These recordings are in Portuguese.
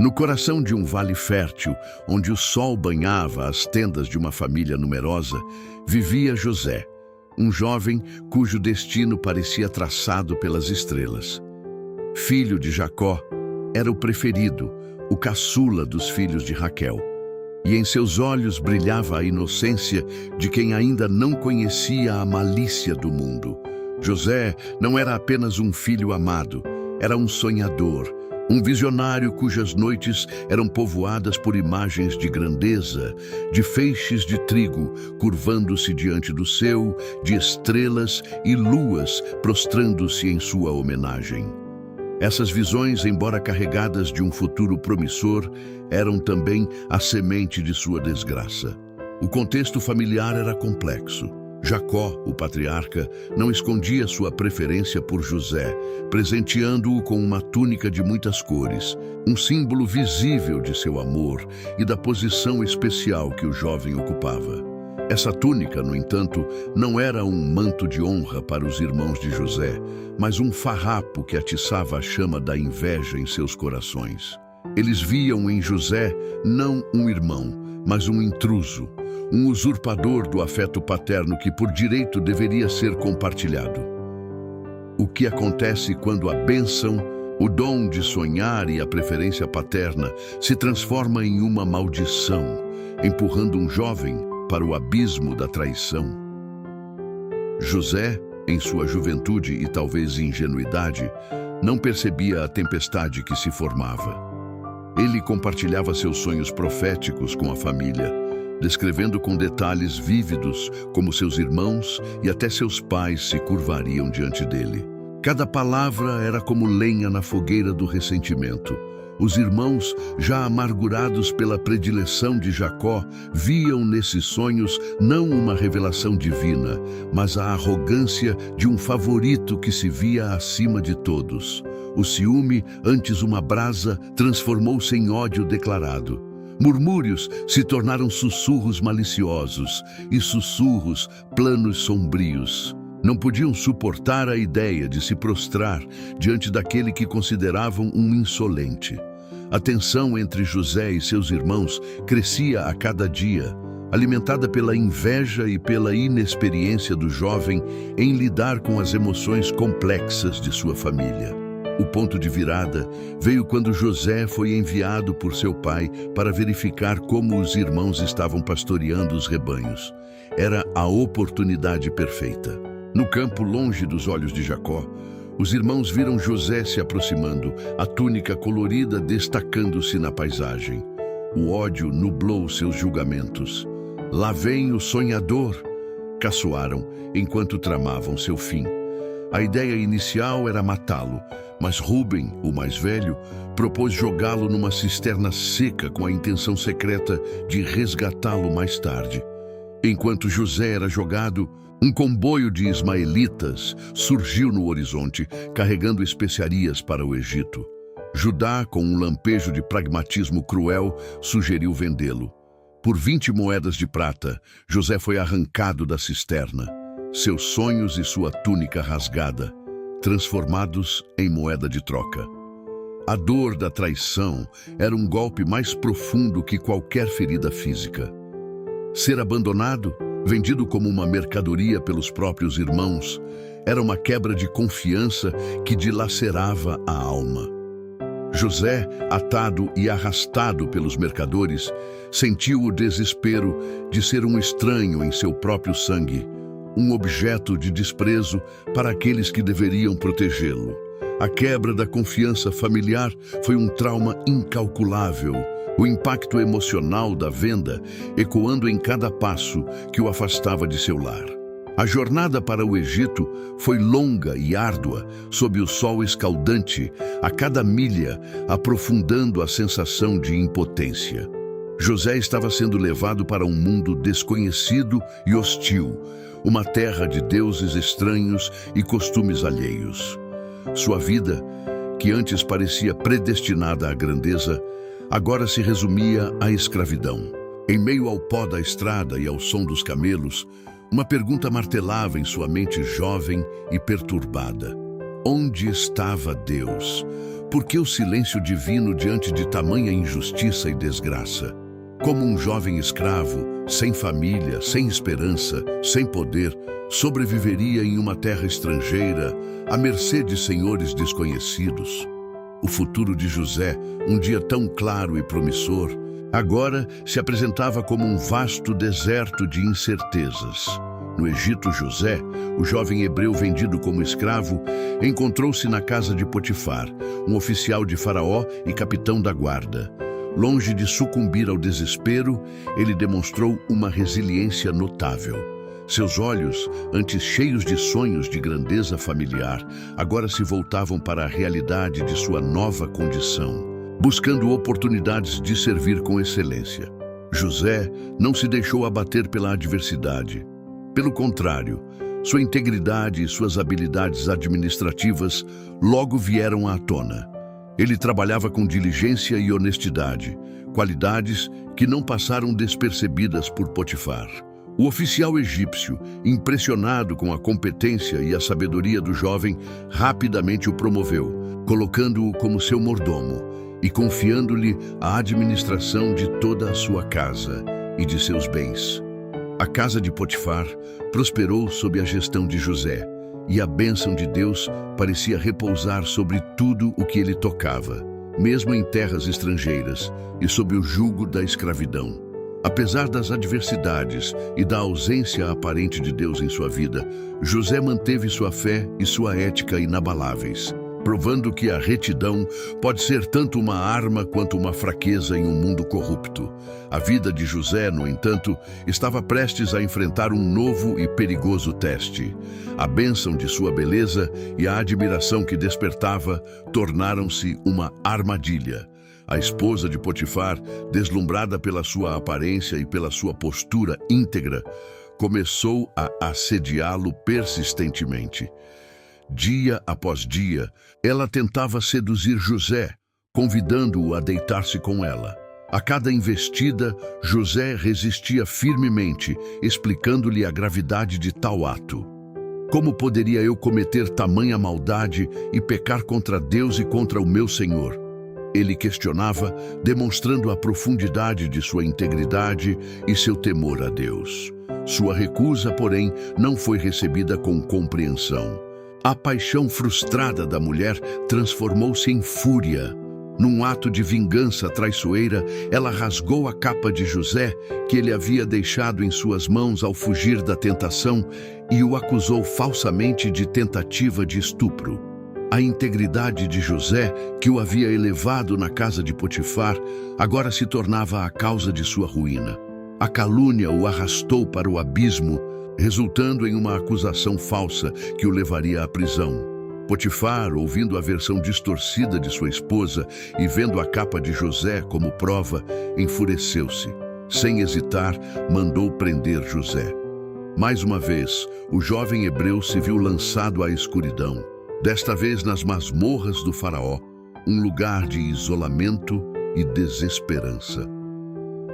No coração de um vale fértil, onde o sol banhava as tendas de uma família numerosa, vivia José, um jovem cujo destino parecia traçado pelas estrelas. Filho de Jacó, era o preferido, o caçula dos filhos de Raquel, e em seus olhos brilhava a inocência de quem ainda não conhecia a malícia do mundo. José não era apenas um filho amado, era um sonhador, um visionário cujas noites eram povoadas por imagens de grandeza, de feixes de trigo curvando-se diante do céu, de estrelas e luas prostrando-se em sua homenagem. Essas visões, embora carregadas de um futuro promissor, eram também a semente de sua desgraça. O contexto familiar era complexo. Jacó, o patriarca, não escondia sua preferência por José, presenteando-o com uma túnica de muitas cores, um símbolo visível de seu amor e da posição especial que o jovem ocupava. Essa túnica, no entanto, não era um manto de honra para os irmãos de José, mas um farrapo que atiçava a chama da inveja em seus corações. Eles viam em José não um irmão, mas um intruso, um usurpador do afeto paterno que por direito deveria ser compartilhado. O que acontece quando a bênção, o dom de sonhar e a preferência paterna se transforma em uma maldição, empurrando um jovem para o abismo da traição? José, em sua juventude e talvez ingenuidade, não percebia a tempestade que se formava. Ele compartilhava seus sonhos proféticos com a família, descrevendo com detalhes vívidos como seus irmãos e até seus pais se curvariam diante dele. Cada palavra era como lenha na fogueira do ressentimento. Os irmãos, já amargurados pela predileção de Jacó, viam nesses sonhos não uma revelação divina, mas a arrogância de um favorito que se via acima de todos. O ciúme, antes uma brasa, transformou-se em ódio declarado. Murmúrios se tornaram sussurros maliciosos e sussurros, planos sombrios. Não podiam suportar a ideia de se prostrar diante daquele que consideravam um insolente. A tensão entre José e seus irmãos crescia a cada dia, alimentada pela inveja e pela inexperiência do jovem em lidar com as emoções complexas de sua família. O ponto de virada veio quando José foi enviado por seu pai para verificar como os irmãos estavam pastoreando os rebanhos. Era a oportunidade perfeita. No campo, longe dos olhos de Jacó, os irmãos viram José se aproximando, a túnica colorida destacando-se na paisagem. O ódio nublou seus julgamentos. "Lá vem o sonhador!" caçoaram enquanto tramavam seu fim. A ideia inicial era matá-lo, mas Rúben, o mais velho, propôs jogá-lo numa cisterna seca com a intenção secreta de resgatá-lo mais tarde. Enquanto José era jogado, um comboio de ismaelitas surgiu no horizonte, carregando especiarias para o Egito. Judá, com um lampejo de pragmatismo cruel, sugeriu vendê-lo. Por 20 moedas de prata, José foi arrancado da cisterna, seus sonhos e sua túnica rasgada, transformados em moeda de troca. A dor da traição era um golpe mais profundo que qualquer ferida física. Ser abandonado, vendido como uma mercadoria pelos próprios irmãos, era uma quebra de confiança que dilacerava a alma. José, atado e arrastado pelos mercadores, sentiu o desespero de ser um estranho em seu próprio sangue, um objeto de desprezo para aqueles que deveriam protegê-lo. A quebra da confiança familiar foi um trauma incalculável, o impacto emocional da venda ecoando em cada passo que o afastava de seu lar. A jornada para o Egito foi longa e árdua, sob o sol escaldante, a cada milha aprofundando a sensação de impotência. José estava sendo levado para um mundo desconhecido e hostil, uma terra de deuses estranhos e costumes alheios. Sua vida, que antes parecia predestinada à grandeza, agora se resumia à escravidão. Em meio ao pó da estrada e ao som dos camelos, uma pergunta martelava em sua mente jovem e perturbada. Onde estava Deus? Por que o silêncio divino diante de tamanha injustiça e desgraça? Como um jovem escravo, sem família, sem esperança, sem poder, sobreviveria em uma terra estrangeira, à mercê de senhores desconhecidos? O futuro de José, um dia tão claro e promissor, agora se apresentava como um vasto deserto de incertezas. No Egito, José, o jovem hebreu vendido como escravo, encontrou-se na casa de Potifar, um oficial de Faraó e capitão da guarda. Longe de sucumbir ao desespero, ele demonstrou uma resiliência notável. Seus olhos, antes cheios de sonhos de grandeza familiar, agora se voltavam para a realidade de sua nova condição, buscando oportunidades de servir com excelência. José não se deixou abater pela adversidade. Pelo contrário, sua integridade e suas habilidades administrativas logo vieram à tona. Ele trabalhava com diligência e honestidade, qualidades que não passaram despercebidas por Potifar. O oficial egípcio, impressionado com a competência e a sabedoria do jovem, rapidamente o promoveu, colocando-o como seu mordomo e confiando-lhe a administração de toda a sua casa e de seus bens. A casa de Potifar prosperou sob a gestão de José, e a bênção de Deus parecia repousar sobre tudo o que ele tocava, mesmo em terras estrangeiras e sob o jugo da escravidão. Apesar das adversidades e da ausência aparente de Deus em sua vida, José manteve sua fé e sua ética inabaláveis, provando que a retidão pode ser tanto uma arma quanto uma fraqueza em um mundo corrupto. A vida de José, no entanto, estava prestes a enfrentar um novo e perigoso teste. A bênção de sua beleza e a admiração que despertava tornaram-se uma armadilha. A esposa de Potifar, deslumbrada pela sua aparência e pela sua postura íntegra, começou a assediá-lo persistentemente. Dia após dia, ela tentava seduzir José, convidando-o a deitar-se com ela. A cada investida, José resistia firmemente, explicando-lhe a gravidade de tal ato. Como poderia eu cometer tamanha maldade e pecar contra Deus e contra o meu Senhor? Ele questionava, demonstrando a profundidade de sua integridade e seu temor a Deus. Sua recusa, porém, não foi recebida com compreensão. A paixão frustrada da mulher transformou-se em fúria. Num ato de vingança traiçoeira, ela rasgou a capa de José, que ele havia deixado em suas mãos ao fugir da tentação, e o acusou falsamente de tentativa de estupro. A integridade de José, que o havia elevado na casa de Potifar, agora se tornava a causa de sua ruína. A calúnia o arrastou para o abismo, resultando em uma acusação falsa que o levaria à prisão. Potifar, ouvindo a versão distorcida de sua esposa e vendo a capa de José como prova, enfureceu-se. Sem hesitar, mandou prender José. Mais uma vez, o jovem hebreu se viu lançado à escuridão, desta vez nas masmorras do Faraó, um lugar de isolamento e desesperança.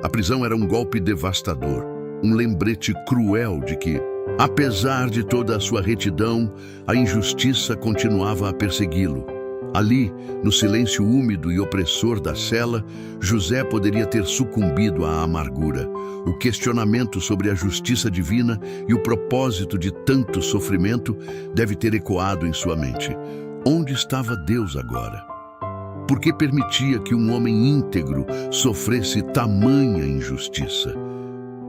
A prisão era um golpe devastador, um lembrete cruel de que, apesar de toda a sua retidão, a injustiça continuava a persegui-lo. Ali, no silêncio úmido e opressor da cela, José poderia ter sucumbido à amargura. O questionamento sobre a justiça divina e o propósito de tanto sofrimento deve ter ecoado em sua mente. Onde estava Deus agora? Por que permitia que um homem íntegro sofresse tamanha injustiça?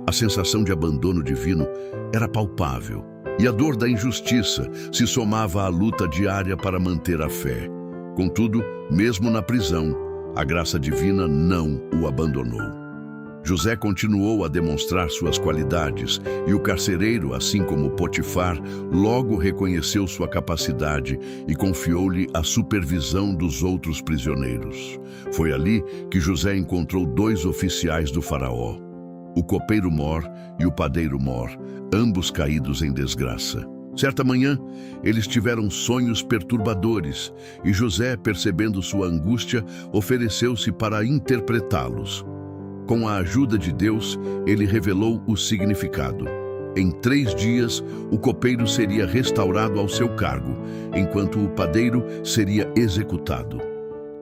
A sensação de abandono divino era palpável, e a dor da injustiça se somava à luta diária para manter a fé. Contudo, mesmo na prisão, a graça divina não o abandonou. José continuou a demonstrar suas qualidades, e o carcereiro, assim como Potifar, logo reconheceu sua capacidade e confiou-lhe a supervisão dos outros prisioneiros. Foi ali que José encontrou 2 oficiais do faraó, o copeiro Mor e o padeiro Mor, ambos caídos em desgraça. Certa manhã, eles tiveram sonhos perturbadores, e José, percebendo sua angústia, ofereceu-se para interpretá-los. Com a ajuda de Deus, ele revelou o significado. Em 3 dias, o copeiro seria restaurado ao seu cargo, enquanto o padeiro seria executado.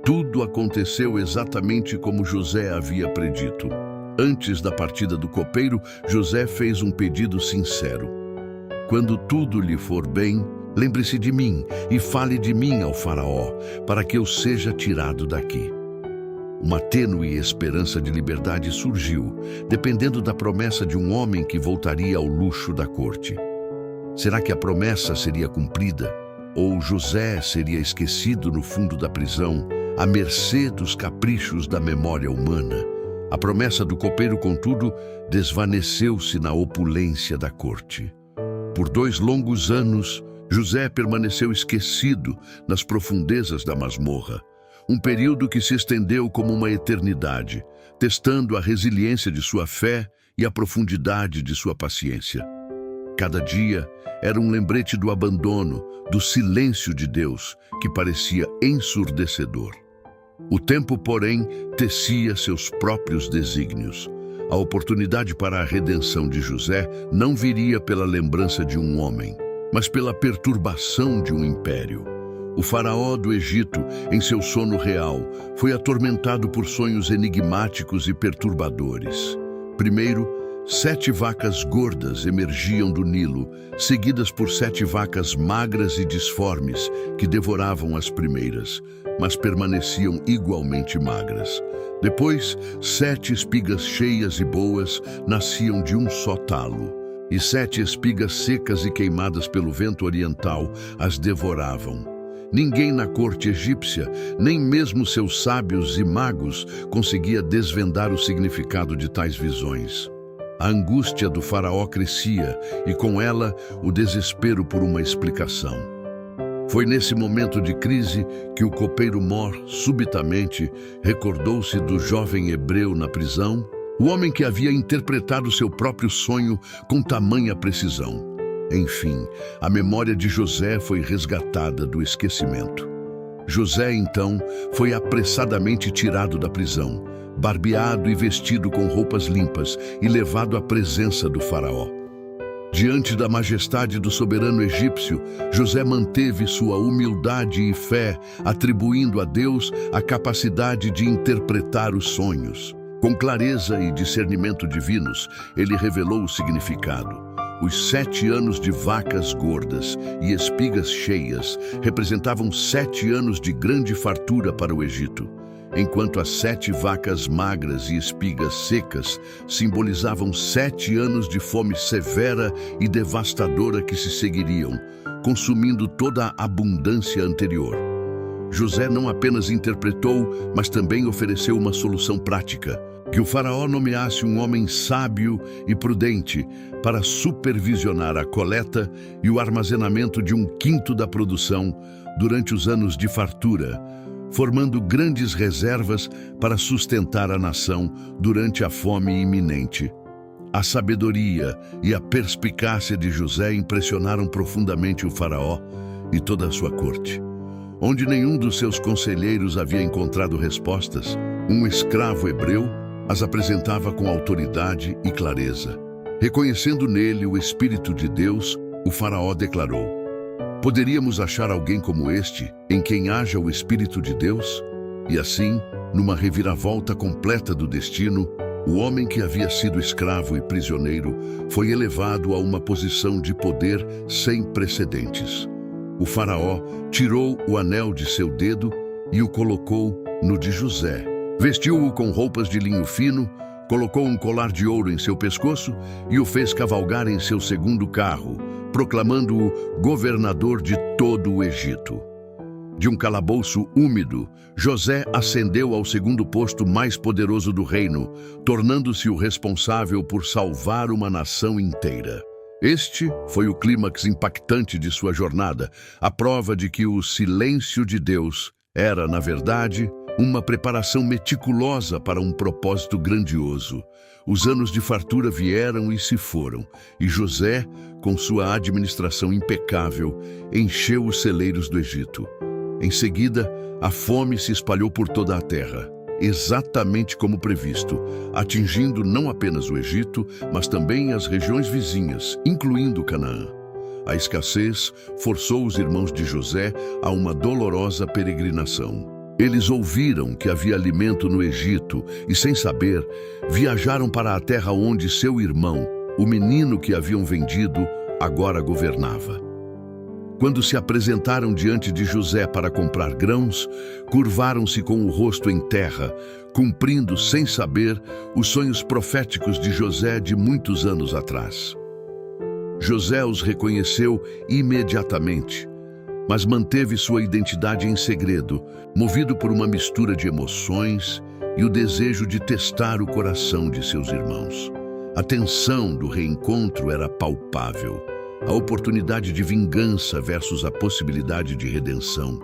Tudo aconteceu exatamente como José havia predito. Antes da partida do copeiro, José fez um pedido sincero. Quando tudo lhe for bem, lembre-se de mim e fale de mim ao faraó, para que eu seja tirado daqui. Uma tênue esperança de liberdade surgiu, dependendo da promessa de um homem que voltaria ao luxo da corte. Será que a promessa seria cumprida? Ou José seria esquecido no fundo da prisão, à mercê dos caprichos da memória humana? A promessa do copeiro, contudo, desvaneceu-se na opulência da corte. Por 2 longos anos, José permaneceu esquecido nas profundezas da masmorra, um período que se estendeu como uma eternidade, testando a resiliência de sua fé e a profundidade de sua paciência. Cada dia era um lembrete do abandono, do silêncio de Deus, que parecia ensurdecedor. O tempo, porém, tecia seus próprios desígnios. A oportunidade para a redenção de José não viria pela lembrança de um homem, mas pela perturbação de um império. O faraó do Egito, em seu sono real, foi atormentado por sonhos enigmáticos e perturbadores. Primeiro, 7 vacas gordas emergiam do Nilo, seguidas por 7 vacas magras e disformes que devoravam as primeiras, mas permaneciam igualmente magras. Depois, 7 espigas cheias e boas nasciam de um só talo, e 7 espigas secas e queimadas pelo vento oriental as devoravam. Ninguém na corte egípcia, nem mesmo seus sábios e magos, conseguia desvendar o significado de tais visões. A angústia do faraó crescia e, com ela, o desespero por uma explicação. Foi nesse momento de crise que o copeiro Mor, subitamente, recordou-se do jovem hebreu na prisão, o homem que havia interpretado seu próprio sonho com tamanha precisão. Enfim, a memória de José foi resgatada do esquecimento. José, então, foi apressadamente tirado da prisão, barbeado e vestido com roupas limpas e levado à presença do faraó. Diante da majestade do soberano egípcio, José manteve sua humildade e fé, atribuindo a Deus a capacidade de interpretar os sonhos. Com clareza e discernimento divinos, ele revelou o significado. Os 7 anos de vacas gordas e espigas cheias representavam 7 anos de grande fartura para o Egito, enquanto as 7 vacas magras e espigas secas simbolizavam 7 anos de fome severa e devastadora que se seguiriam, consumindo toda a abundância anterior. José não apenas interpretou, mas também ofereceu uma solução prática: que o faraó nomeasse um homem sábio e prudente para supervisionar a coleta e o armazenamento de 1/5 da produção durante os anos de fartura, formando grandes reservas para sustentar a nação durante a fome iminente. A sabedoria e a perspicácia de José impressionaram profundamente o faraó e toda a sua corte. Onde nenhum dos seus conselheiros havia encontrado respostas, um escravo hebreu as apresentava com autoridade e clareza. Reconhecendo nele o Espírito de Deus, o faraó declarou: poderíamos achar alguém como este, em quem haja o Espírito de Deus? E assim, numa reviravolta completa do destino, o homem que havia sido escravo e prisioneiro foi elevado a uma posição de poder sem precedentes. O faraó tirou o anel de seu dedo e o colocou no de José. Vestiu-o com roupas de linho fino, colocou um colar de ouro em seu pescoço e o fez cavalgar em seu segundo carro, proclamando-o governador de todo o Egito. De um calabouço úmido, José ascendeu ao segundo posto mais poderoso do reino, tornando-se o responsável por salvar uma nação inteira. Este foi o clímax impactante de sua jornada, a prova de que o silêncio de Deus era, na verdade, uma preparação meticulosa para um propósito grandioso. Os anos de fartura vieram e se foram, e José, com sua administração impecável, encheu os celeiros do Egito. Em seguida, a fome se espalhou por toda a terra, exatamente como previsto, atingindo não apenas o Egito, mas também as regiões vizinhas, incluindo Canaã. A escassez forçou os irmãos de José a uma dolorosa peregrinação. Eles ouviram que havia alimento no Egito e, sem saber, viajaram para a terra onde seu irmão, o menino que haviam vendido, agora governava. Quando se apresentaram diante de José para comprar grãos, curvaram-se com o rosto em terra, cumprindo, sem saber, os sonhos proféticos de José de muitos anos atrás. José os reconheceu imediatamente, mas manteve sua identidade em segredo, movido por uma mistura de emoções e o desejo de testar o coração de seus irmãos. A tensão do reencontro era palpável. A oportunidade de vingança versus a possibilidade de redenção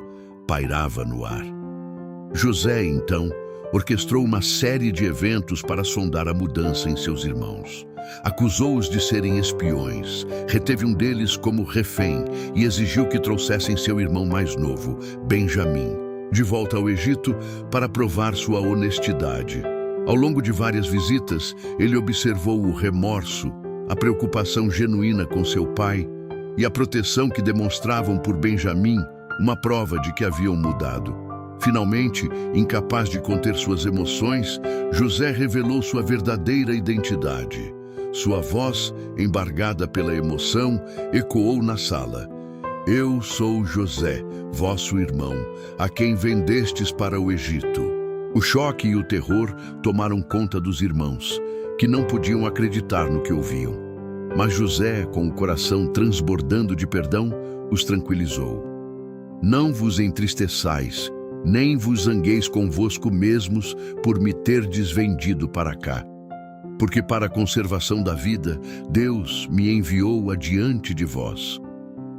pairava no ar. José, então, orquestrou uma série de eventos para sondar a mudança em seus irmãos. Acusou-os de serem espiões, reteve um deles como refém e exigiu que trouxessem seu irmão mais novo, Benjamim, de volta ao Egito para provar sua honestidade. Ao longo de várias visitas, ele observou o remorso, a preocupação genuína com seu pai e a proteção que demonstravam por Benjamim, uma prova de que haviam mudado. Finalmente, incapaz de conter suas emoções, José revelou sua verdadeira identidade. Sua voz, embargada pela emoção, ecoou na sala. Eu sou José, vosso irmão, a quem vendestes para o Egito. O choque e o terror tomaram conta dos irmãos, que não podiam acreditar no que ouviam. Mas José, com o coração transbordando de perdão, os tranquilizou. Não vos entristeçais, nem vos zangueis convosco mesmos por me terdes vendido para cá. Porque para a conservação da vida, Deus me enviou adiante de vós.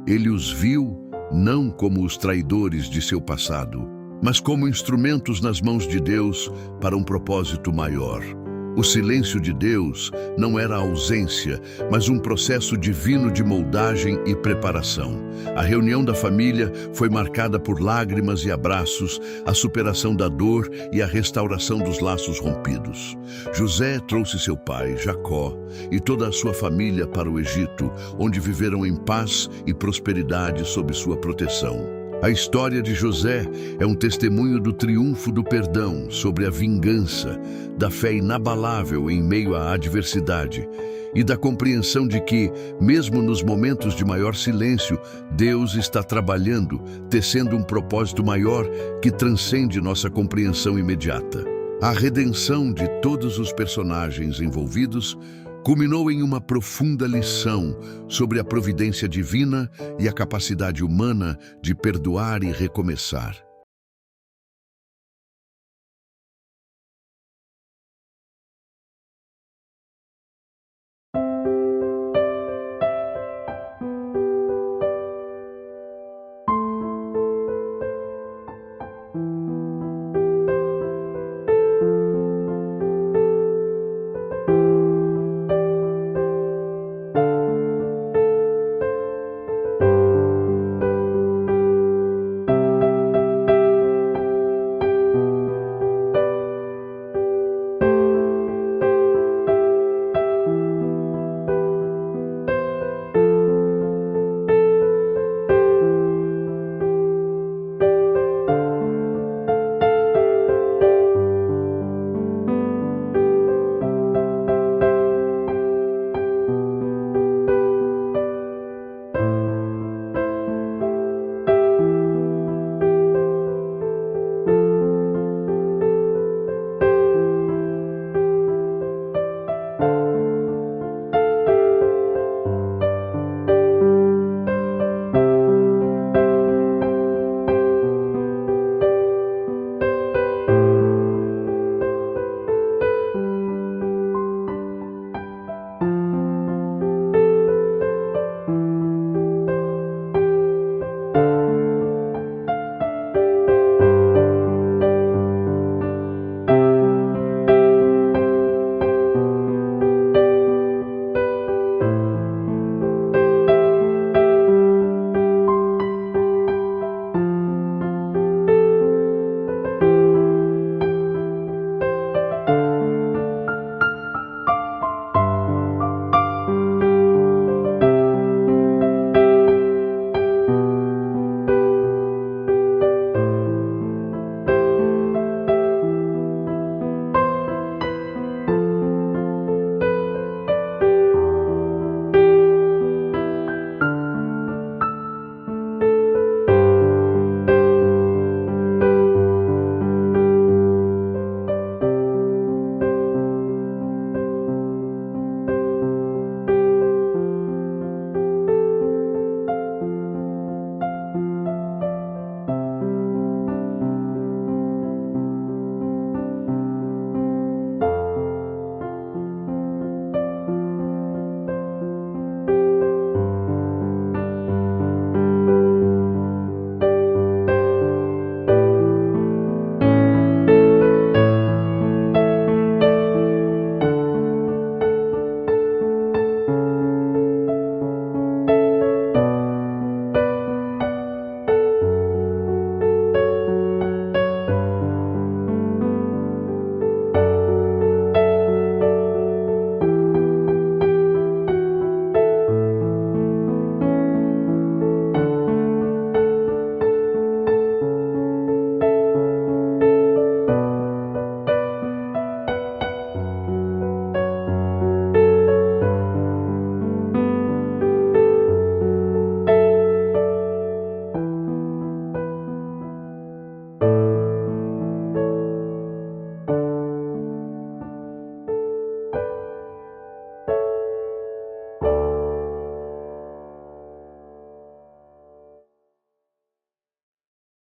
Ele os viu, não como os traidores de seu passado, mas como instrumentos nas mãos de Deus para um propósito maior. O silêncio de Deus não era ausência, mas um processo divino de moldagem e preparação. A reunião da família foi marcada por lágrimas e abraços, a superação da dor e a restauração dos laços rompidos. José trouxe seu pai, Jacó, e toda a sua família para o Egito, onde viveram em paz e prosperidade sob sua proteção. A história de José é um testemunho do triunfo do perdão sobre a vingança, da fé inabalável em meio à adversidade e da compreensão de que, mesmo nos momentos de maior silêncio, Deus está trabalhando, tecendo um propósito maior que transcende nossa compreensão imediata. A redenção de todos os personagens envolvidos culminou em uma profunda lição sobre a providência divina e a capacidade humana de perdoar e recomeçar.